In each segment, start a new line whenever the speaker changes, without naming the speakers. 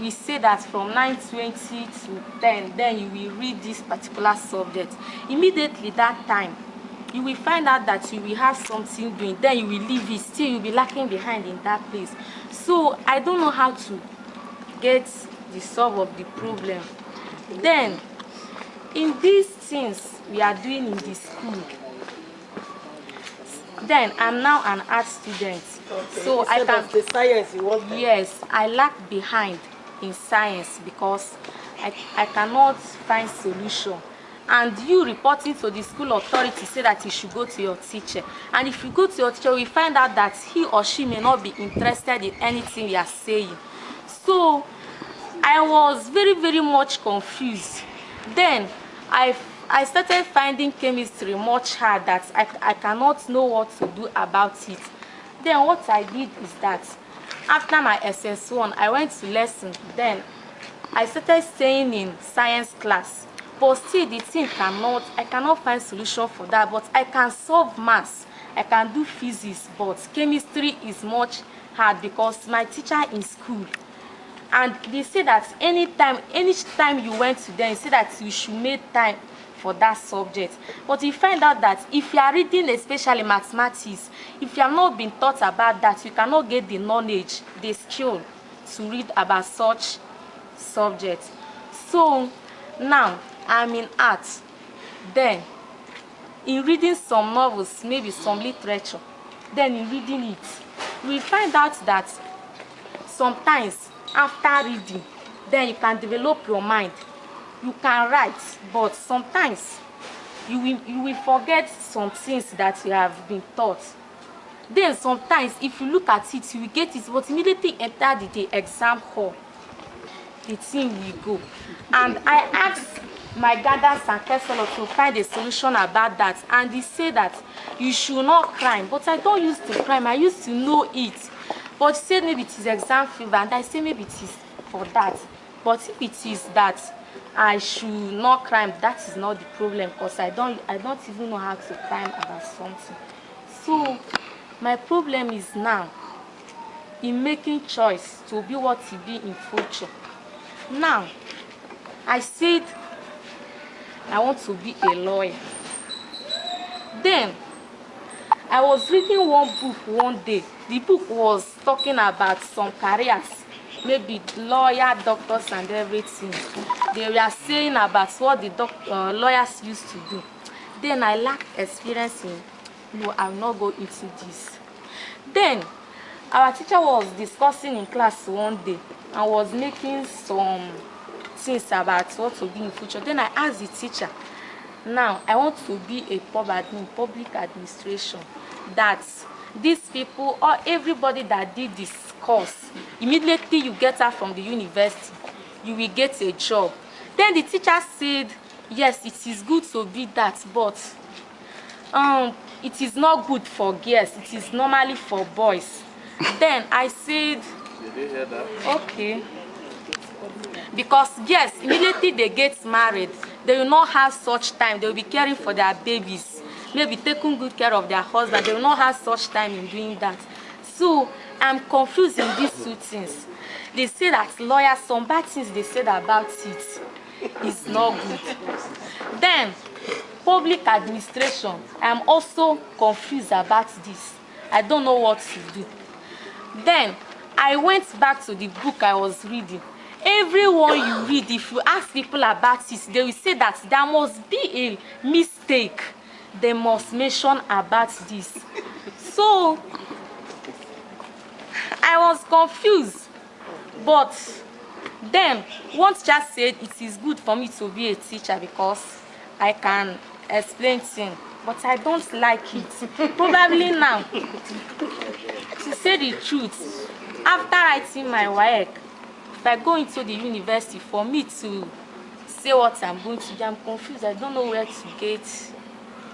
will say that from 9:20 to 10, then you will read this particular subject. Immediately that time, you will find out that you will have something doing, then you will leave it, still you'll be lacking behind in that place. So I don't know how to get the solve of the problem. Then in these things we are doing in the school, then I'm now an art student.
Okay.
So I can
the science you want.
Yes, I lack behind in science because I cannot find solution. And you reporting to the school authority say that you should go to your teacher. And if you go to your teacher, we find out that he or she may not be interested in anything you are saying. So I was very, very much confused. Then I started finding chemistry much hard, that I cannot know what to do about it. Then what I did is that after my SS1, I went to lesson. Then I started staying in science class. But still the thing I cannot find solution for that. But I can solve maths, I can do physics, but chemistry is much hard because my teacher in school, and they say that anytime you went to them, you say that you should make time for that subject. But you find out that if you are reading especially mathematics, if you have not been taught about that, you cannot get the knowledge, the skill to read about such subjects. So now I'm in art. Then in reading some novels, maybe some literature, then in reading it, we find out that sometimes after reading, then you can develop your mind. You can write, but sometimes you will forget some things that you have been taught. Then sometimes if you look at it, you will get it, but immediately enter the exam hall, the thing will go. And I asked my guidance and counselor to find a solution about that, and they say that you should not cry. But I don't used to cry, I used to know it. But she said maybe it is exam fever, and I say maybe it is for that. But if it is that I should not cry, that is not the problem, because I don't even know how to cry about something. So my problem is now in making choice to be what to be in future. Now I said I want to be a lawyer. Then I was reading one book one day. The book was talking about some careers, maybe lawyer, doctors, and everything. They were saying about what the lawyers used to do. Then I lacked experience in, no, I will not go into this. Then our teacher was discussing in class one day and was making some things about what to be in future. Then I asked the teacher, now I want to be a public administration, that these people or everybody that did this course, immediately you get out from the university, you will get a job. Then the teacher said, yes, it is good to be that, but it is not good for girls, it is normally for boys. Then I said,
did you hear that?
okay. Because yes, immediately they get married, they will not have such time. They will be caring for their babies, maybe taking good care of their husband. They will not have such time in doing that. So I'm confused in these two things. They say that lawyers, some bad things they said about it is not good. Then public administration, I'm also confused about this. I don't know what to do. Then I went back to the book I was reading. Everyone you read, if you ask people about it, they will say that there must be a mistake. They must mention about this. So I was confused. But then one teacher said it is good for me to be a teacher because I can explain things. But I don't like it. Probably now, to say the truth, after writing my WAEC, if I go into the university, for me to say what I'm going to do, I'm confused. I don't know where to get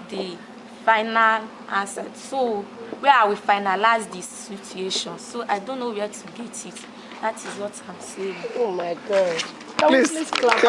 the final answer. So where I will finalize this situation. So I don't know where to get it. That is what I'm saying.
Oh my God.
Please clap.